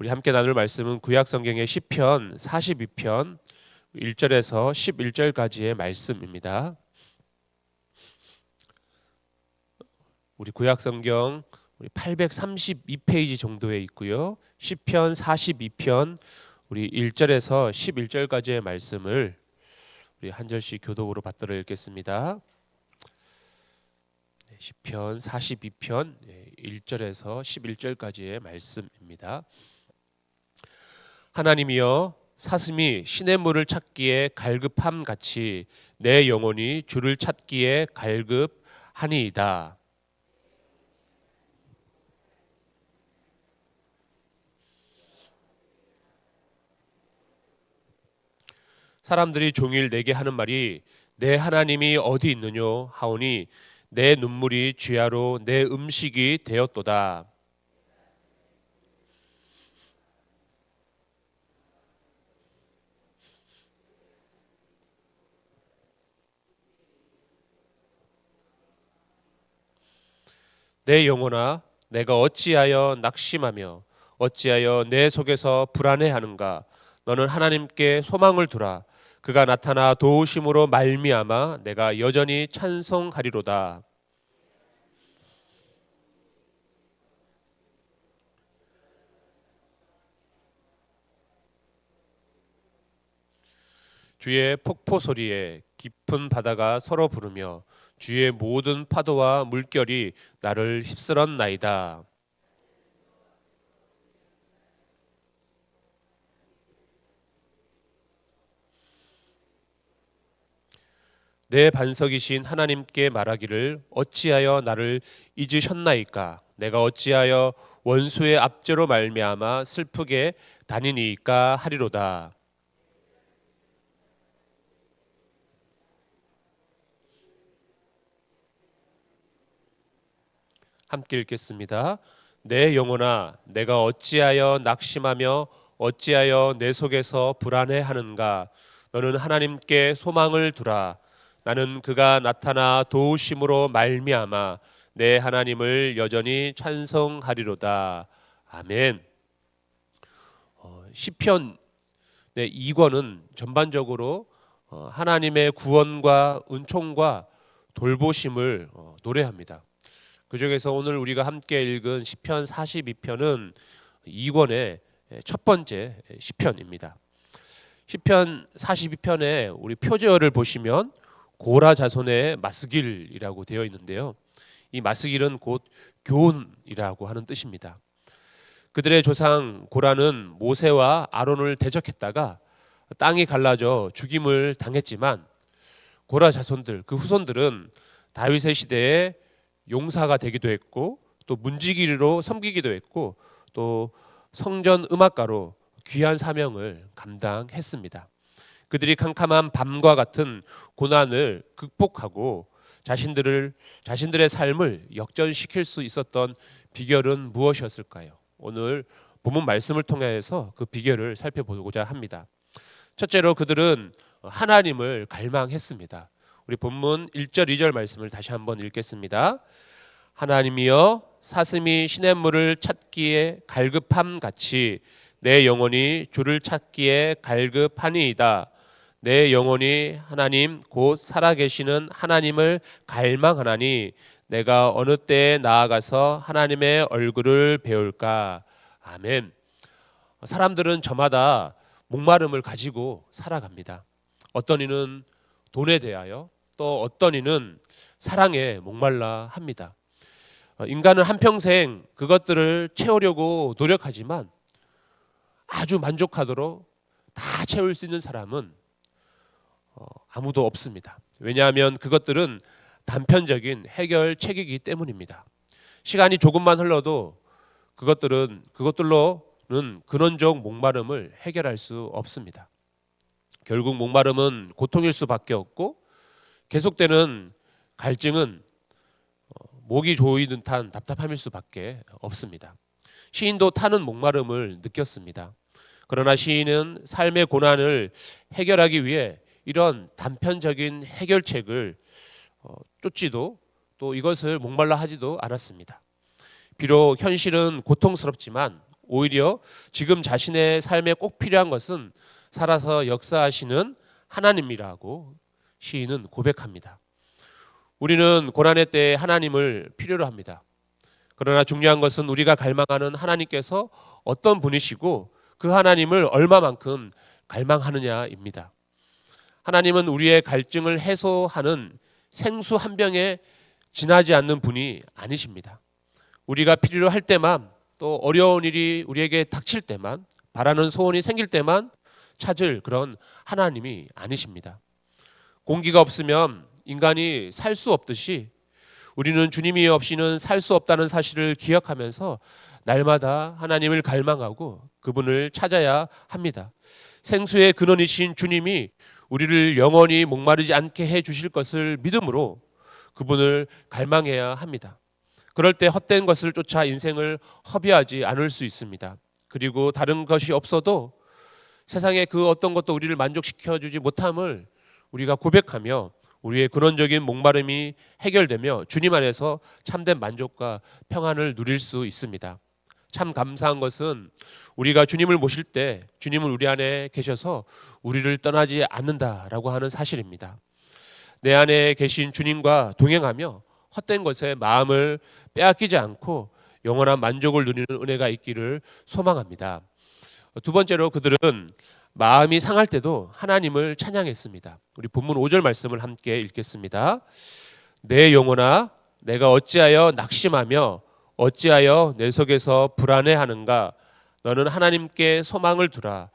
우리 함께 나눌 말씀은 구약 성경의 시편 42편 1절에서 11절까지의 말씀입니다. 우리 구약 성경 832페이지 정도에 있고요. 시편 42편 우리 1절에서 11절까지의 말씀을 우리 한 절씩 교독으로 받들어 읽겠습니다. 시편 42편 1절에서 11절까지의 말씀입니다. 하나님이여, 사슴이 시냇물을 찾기에 갈급함 같이 내 영혼이 주를 찾기에 갈급하니이다. 사람들이 종일 내게 하는 말이 내 하나님이 어디 있느뇨 하오니 내 눈물이 쥐하로 내 음식이 되었도다. 내 영혼아, 내가 어찌하여 낙심하며 어찌하여 내 속에서 불안해하는가? 너는 하나님께 소망을 두라. 그가 나타나 도우심으로 말미암아 내가 여전히 찬송하리로다. 주의 폭포 소리에 깊은 바다가 서로 부르며 주의 모든 파도와 물결이 나를 휩쓸었나이다. 내 반석이신 하나님께 말하기를 어찌하여 나를 잊으셨나이까? 내가 어찌하여 원수의 압제로 말미암아 슬프게 다니니이까 하리로다. 함께 읽겠습니다. 내 영혼아, 내가 어찌하여 낙심하며 어찌하여 내 속에서 불안해하는가? 너는 하나님께 소망을 두라. 나는 그가 나타나 도우심으로 말미암아 내 하나님을 여전히 찬송하리로다. 아멘. 시편 2권은 전반적으로 하나님의 구원과 은총과 돌보심을 노래합니다. 그 중에서 오늘 우리가 함께 읽은 시편 42편은 2권의 첫 번째 시편입니다. 시편 42편에 우리 표제어를 보시면 고라 자손의 마스길이라고 되어 있는데요. 이 마스길은 곧 교훈이라고 하는 뜻입니다. 그들의 조상 고라는 모세와 아론을 대적했다가 땅이 갈라져 죽임을 당했지만 고라 자손들, 그 후손들은 다윗의 시대에 용사가 되기도 했고 또 문지기로 섬기기도 했고 또 성전 음악가로 귀한 사명을 감당했습니다. 그들이 캄캄한 밤과 같은 고난을 극복하고 자신들의 삶을 역전시킬 수 있었던 비결은 무엇이었을까요? 오늘 본문 말씀을 통해서 그 비결을 살펴보고자 합니다. 첫째로 그들은 하나님을 갈망했습니다. 우리 본문 1절 2절 말씀을 다시 한번 읽겠습니다. 하나님이여, 사슴이 시냇물을 찾기에 갈급함 같이 내 영혼이 주를 찾기에 갈급하니이다. 내 영혼이 하나님 곧 살아계시는 하나님을 갈망하나니 내가 어느 때에 나아가서 하나님의 얼굴을 배울까? 아멘. 사람들은 저마다 목마름을 가지고 살아갑니다. 어떤 이는 돈에 대하여, 또 어떤 이는 사랑에 목말라 합니다. 인간은 한평생 그것들을 채우려고 노력하지만 아주 만족하도록 다 채울 수 있는 사람은 아무도 없습니다. 왜냐하면 그것들은 단편적인 해결책이기 때문입니다. 시간이 조금만 흘러도 그것들로는 근원적 목마름을 해결할 수 없습니다. 결국 목마름은 고통일 수밖에 없고 계속되는 갈증은 목이 조이는 듯한 답답함일 수밖에 없습니다. 시인도 타는 목마름을 느꼈습니다. 그러나 시인은 삶의 고난을 해결하기 위해 이런 단편적인 해결책을 쫓지도 또 이것을 목말라 하지도 않았습니다. 비록 현실은 고통스럽지만 오히려 지금 자신의 삶에 꼭 필요한 것은 살아서 역사하시는 하나님이라고 시인은 고백합니다. 우리는 고난의 때에 하나님을 필요로 합니다. 그러나 중요한 것은 우리가 갈망하는 하나님께서 어떤 분이시고 그 하나님을 얼마만큼 갈망하느냐입니다. 하나님은 우리의 갈증을 해소하는 생수 한 병에 지나지 않는 분이 아니십니다. 우리가 필요로 할 때만, 또 어려운 일이 우리에게 닥칠 때만, 바라는 소원이 생길 때만 찾을 그런 하나님이 아니십니다. 공기가 없으면 인간이 살 수 없듯이 우리는 주님이 없이는 살 수 없다는 사실을 기억하면서 날마다 하나님을 갈망하고 그분을 찾아야 합니다. 생수의 근원이신 주님이 우리를 영원히 목마르지 않게 해 주실 것을 믿음으로 그분을 갈망해야 합니다. 그럴 때 헛된 것을 쫓아 인생을 허비하지 않을 수 있습니다. 그리고 다른 것이 없어도 세상의 그 어떤 것도 우리를 만족시켜 주지 못함을 우리가 고백하며 우리의 근원적인 목마름이 해결되며 주님 안에서 참된 만족과 평안을 누릴 수 있습니다. 참 감사한 것은 우리가 주님을 모실 때 주님은 우리 안에 계셔서 우리를 떠나지 않는다라고 하는 사실입니다. 내 안에 계신 주님과 동행하며 헛된 것에 마음을 빼앗기지 않고 영원한 만족을 누리는 은혜가 있기를 소망합니다. 두 번째로 그들은 마음이 상할 때도 하나님을 찬양했습니다. 우리 본문 5절 말씀을 함께 읽겠습니다. 내 영혼아 내가 어찌하여 낙심하며 어찌하여 내 속에서 불안해하는가. 너는 하나님께 소망을 두라.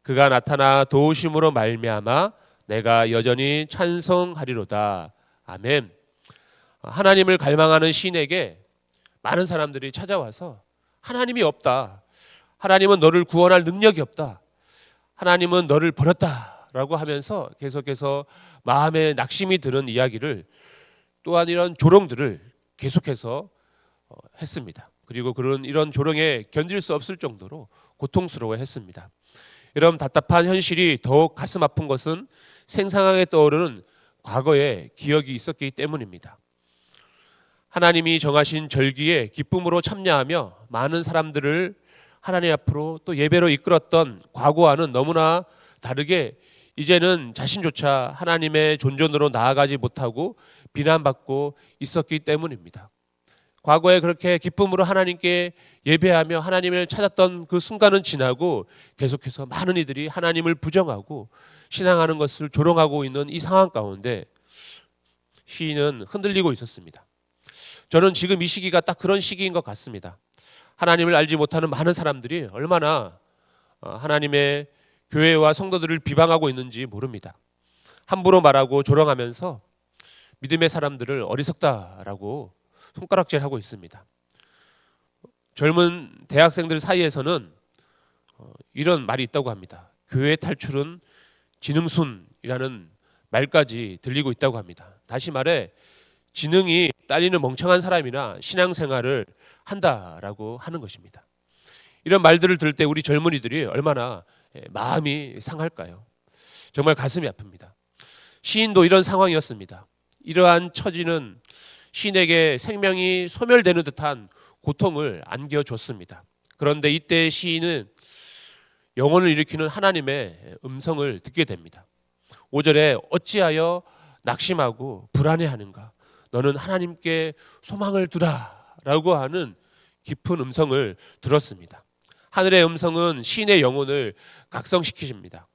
그가 나타나 도우심으로 말미암아 내가 여전히 찬송하리로다. 아멘. 하나님을 갈망하는 시인에게 많은 사람들이 찾아와서 하나님이 없다. 하나님은 너를 구원할 능력이 없다. 하나님은 너를 버렸다라고 하면서 계속해서 마음에 낙심이 드는 이야기를, 또한 이런 조롱들을 계속해서 했습니다. 그리고 이런 조롱에 견딜 수 없을 정도로 고통스러워했습니다. 이런 답답한 현실이 더욱 가슴 아픈 것은 생생하게 떠오르는 과거의 기억이 있었기 때문입니다. 하나님이 정하신 절기에 기쁨으로 참여하며 많은 사람들을 하나님 앞으로 또 예배로 이끌었던 과거와는 너무나 다르게 이제는 자신조차 하나님의 존전으로 나아가지 못하고 비난받고 있었기 때문입니다. 과거에 그렇게 기쁨으로 하나님께 예배하며 하나님을 찾았던 그 순간은 지나고 계속해서 많은 이들이 하나님을 부정하고 신앙하는 것을 조롱하고 있는 이 상황 가운데 시인은 흔들리고 있었습니다. 저는 지금 이 시기가 딱 그런 시기인 것 같습니다. 하나님을 알지 못하는 많은 사람들이 얼마나 하나님의 교회와 성도들을 비방하고 있는지 모릅니다. 함부로 말하고 조롱하면서 믿음의 사람들을 어리석다라고 손가락질하고 있습니다. 젊은 대학생들 사이에서는 이런 말이 있다고 합니다. 교회 탈출은 지능순이라는 말까지 들리고 있다고 합니다. 다시 말해 지능이 딸리는 멍청한 사람이나 신앙생활을 한다라고 하는 것입니다. 이런 말들을 들을 때 우리 젊은이들이 얼마나 마음이 상할까요? 정말 가슴이 아픕니다. 시인도 이런 상황이었습니다. 이러한 처지는 시인에게 생명이 소멸되는 듯한 고통을 안겨줬습니다. 그런데 이때 시인은 영혼을 일으키는 하나님의 음성을 듣게 됩니다. 5절에 어찌하여 낙심하고 불안해하는가. 너는 하나님께 소망을 두라 라고 하는 깊은 음성을 들었습니다. 하늘의 음성은 시인의 영혼을 각성시키십니다.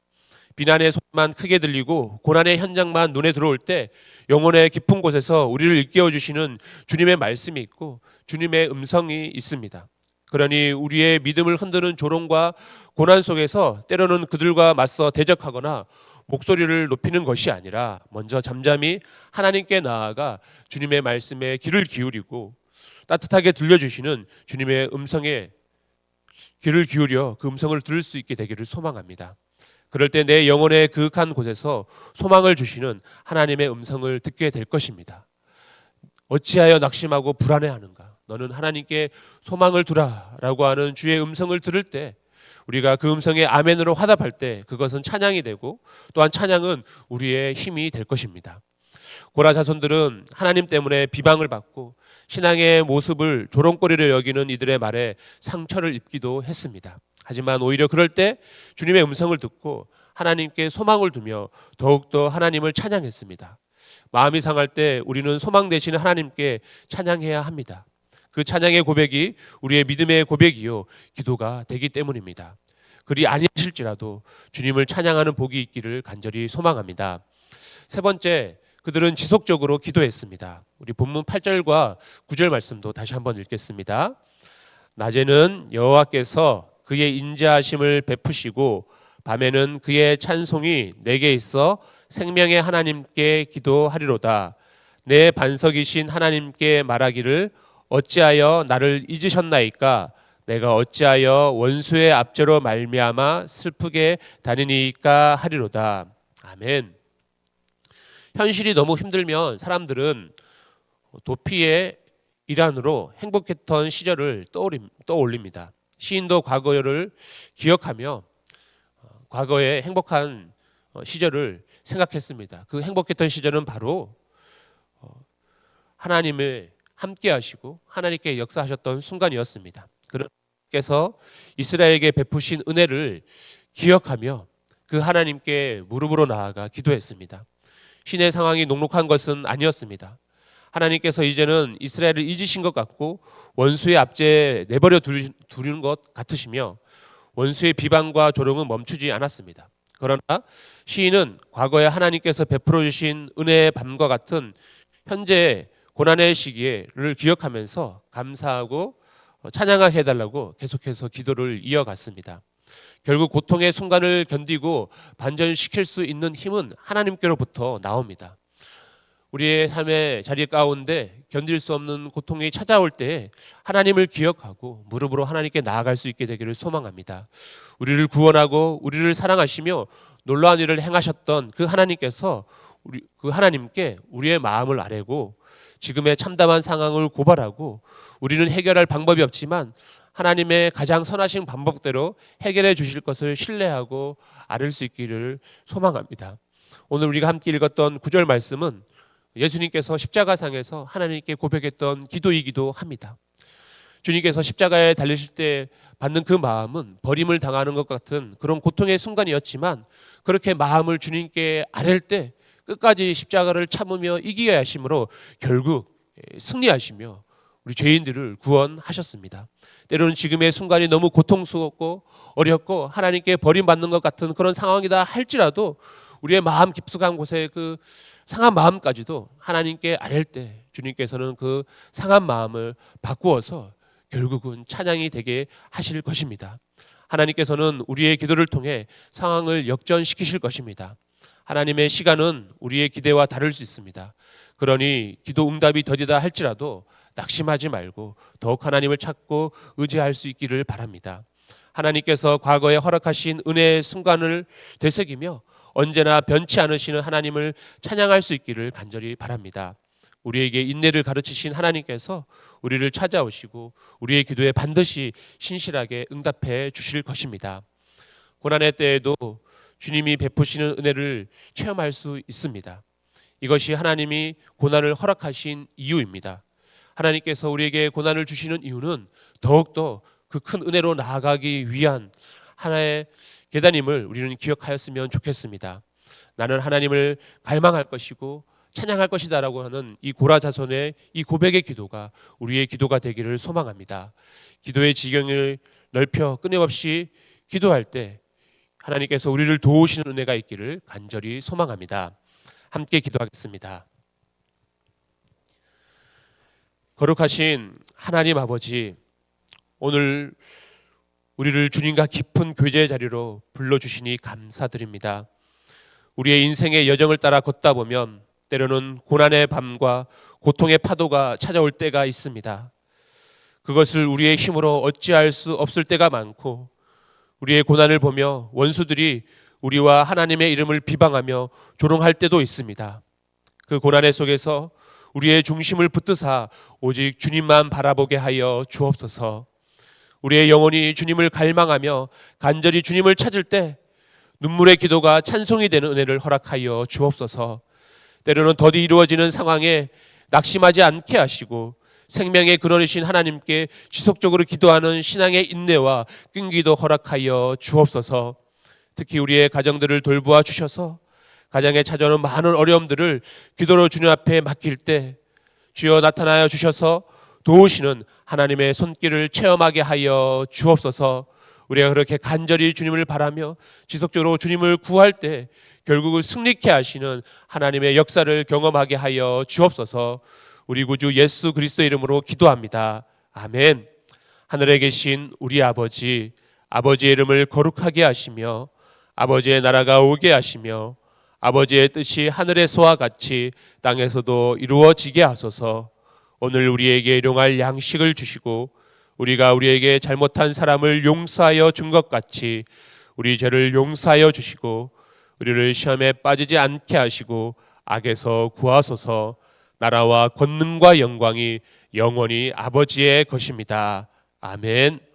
비난의 소리만 크게 들리고 고난의 현장만 눈에 들어올 때 영혼의 깊은 곳에서 우리를 일깨워 주시는 주님의 말씀이 있고 주님의 음성이 있습니다. 그러니 우리의 믿음을 흔드는 조롱과 고난 속에서 때로는 그들과 맞서 대적하거나 목소리를 높이는 것이 아니라 먼저 잠잠히 하나님께 나아가 주님의 말씀에 귀를 기울이고 따뜻하게 들려주시는 주님의 음성에 귀를 기울여 그 음성을 들을 수 있게 되기를 소망합니다. 그럴 때 내 영혼의 그윽한 곳에서 소망을 주시는 하나님의 음성을 듣게 될 것입니다. 어찌하여 낙심하고 불안해하는가. 너는 하나님께 소망을 두라라고 하는 주의 음성을 들을 때 우리가 그 음성에 아멘으로 화답할 때 그것은 찬양이 되고 또한 찬양은 우리의 힘이 될 것입니다. 고라 자손들은 하나님 때문에 비방을 받고 신앙의 모습을 조롱거리로 여기는 이들의 말에 상처를 입기도 했습니다. 하지만 오히려 그럴 때 주님의 음성을 듣고 하나님께 소망을 두며 더욱더 하나님을 찬양했습니다. 마음이 상할 때 우리는 소망 되시는 하나님께 찬양해야 합니다. 그 찬양의 고백이 우리의 믿음의 고백이요 기도가 되기 때문입니다. 그리 아니하실지라도 주님을 찬양하는 복이 있기를 간절히 소망합니다. 세 번째, 그들은 지속적으로 기도했습니다. 우리 본문 8절과 9절 말씀도 다시 한번 읽겠습니다. 낮에는 여호와께서 그의 인자하심을 베푸시고 밤에는 그의 찬송이 내게 있어 생명의 하나님께 기도하리로다. 내 반석이신 하나님께 말하기를 어찌하여 나를 잊으셨나이까? 내가 어찌하여 원수의 압제로 말미암아 슬프게 다니니까 하리로다. 아멘. 현실이 너무 힘들면 사람들은 도피의 일환으로 행복했던 시절을 떠올립니다. 시인도 과거를 기억하며 과거의 행복한 시절을 생각했습니다. 그 행복했던 시절은 바로 하나님을 함께 하시고 하나님께 역사하셨던 순간이었습니다. 그래서 이스라엘에게 베푸신 은혜를 기억하며 그 하나님께 무릎으로 나아가 기도했습니다. 신의 상황이 녹록한 것은 아니었습니다. 하나님께서 이제는 이스라엘을 잊으신 것 같고 원수의 압제에 내버려 두는 것 같으시며 원수의 비방과 조롱은 멈추지 않았습니다. 그러나 시인은 과거에 하나님께서 베풀어 주신 은혜의 밤과 같은 현재의 고난의 시기를 기억하면서 감사하고 찬양하게 해달라고 계속해서 기도를 이어갔습니다. 결국 고통의 순간을 견디고 반전시킬 수 있는 힘은 하나님께로부터 나옵니다. 우리의 삶의 자리 가운데 견딜 수 없는 고통이 찾아올 때 하나님을 기억하고 무릎으로 하나님께 나아갈 수 있게 되기를 소망합니다. 우리를 구원하고 우리를 사랑하시며 놀라운 일을 행하셨던 그 하나님께서 그 하나님께 우리의 마음을 아뢰고 지금의 참담한 상황을 고발하고 우리는 해결할 방법이 없지만 하나님의 가장 선하신 방법대로 해결해 주실 것을 신뢰하고 아뢰 수 있기를 소망합니다. 오늘 우리가 함께 읽었던 9절 말씀은 예수님께서 십자가상에서 하나님께 고백했던 기도이기도 합니다. 주님께서 십자가에 달리실 때 받는 그 마음은 버림을 당하는 것 같은 그런 고통의 순간이었지만 그렇게 마음을 주님께 아랠 때 끝까지 십자가를 참으며 이기게 하심으로 결국 승리하시며 우리 죄인들을 구원하셨습니다. 때로는 지금의 순간이 너무 고통스럽고 어렵고 하나님께 버림받는 것 같은 그런 상황이다 할지라도 우리의 마음 깊숙한 곳에 그 상한 마음까지도 하나님께 아랠 때 주님께서는 그 상한 마음을 바꾸어서 결국은 찬양이 되게 하실 것입니다. 하나님께서는 우리의 기도를 통해 상황을 역전시키실 것입니다. 하나님의 시간은 우리의 기대와 다를 수 있습니다. 그러니 기도 응답이 더디다 할지라도 낙심하지 말고 더욱 하나님을 찾고 의지할 수 있기를 바랍니다. 하나님께서 과거에 허락하신 은혜의 순간을 되새기며 언제나 변치 않으시는 하나님을 찬양할 수 있기를 간절히 바랍니다. 우리에게 인내를 가르치신 하나님께서 우리를 찾아오시고 우리의 기도에 반드시 신실하게 응답해 주실 것입니다. 고난의 때에도 주님이 베푸시는 은혜를 체험할 수 있습니다. 이것이 하나님이 고난을 허락하신 이유입니다. 하나님께서 우리에게 고난을 주시는 이유는 더욱더 그 큰 은혜로 나아가기 위한 하나의 계단임을 우리는 기억하였으면 좋겠습니다. 나는 하나님을 갈망할 것이고 찬양할 것이다라고 하는 이 고라 자손의 이 고백의 기도가 우리의 기도가 되기를 소망합니다. 기도의 지경을 넓혀 끊임없이 기도할 때 하나님께서 우리를 도우시는 은혜가 있기를 간절히 소망합니다. 함께 기도하겠습니다. 거룩하신 하나님 아버지, 오늘 우리를 주님과 깊은 교제의 자리로 불러주시니 감사드립니다. 우리의 인생의 여정을 따라 걷다 보면 때로는 고난의 밤과 고통의 파도가 찾아올 때가 있습니다. 그것을 우리의 힘으로 어찌할 수 없을 때가 많고 우리의 고난을 보며 원수들이 우리와 하나님의 이름을 비방하며 조롱할 때도 있습니다. 그 고난의 속에서 우리의 중심을 붙드사 오직 주님만 바라보게 하여 주옵소서. 우리의 영혼이 주님을 갈망하며 간절히 주님을 찾을 때 눈물의 기도가 찬송이 되는 은혜를 허락하여 주옵소서. 때로는 더디 이루어지는 상황에 낙심하지 않게 하시고 생명의 근원이신 하나님께 지속적으로 기도하는 신앙의 인내와 끈기도 허락하여 주옵소서. 특히 우리의 가정들을 돌보아 주셔서 가정에 찾아오는 많은 어려움들을 기도로 주님 앞에 맡길 때 주여 나타나여 주셔서 도우시는 하나님의 손길을 체험하게 하여 주옵소서. 우리가 그렇게 간절히 주님을 바라며 지속적으로 주님을 구할 때 결국은 승리케 하시는 하나님의 역사를 경험하게 하여 주옵소서. 우리 구주 예수 그리스도의 이름으로 기도합니다. 아멘. 하늘에 계신 우리 아버지, 아버지의 이름을 거룩하게 하시며 아버지의 나라가 오게 하시며 아버지의 뜻이 하늘에서와 같이 땅에서도 이루어지게 하소서. 오늘 우리에게 일용할 양식을 주시고 우리가 우리에게 잘못한 사람을 용서하여 준 것 같이 우리 죄를 용서하여 주시고 우리를 시험에 빠지지 않게 하시고 악에서 구하소서. 나라와 권능과 영광이 영원히 아버지의 것입니다. 아멘.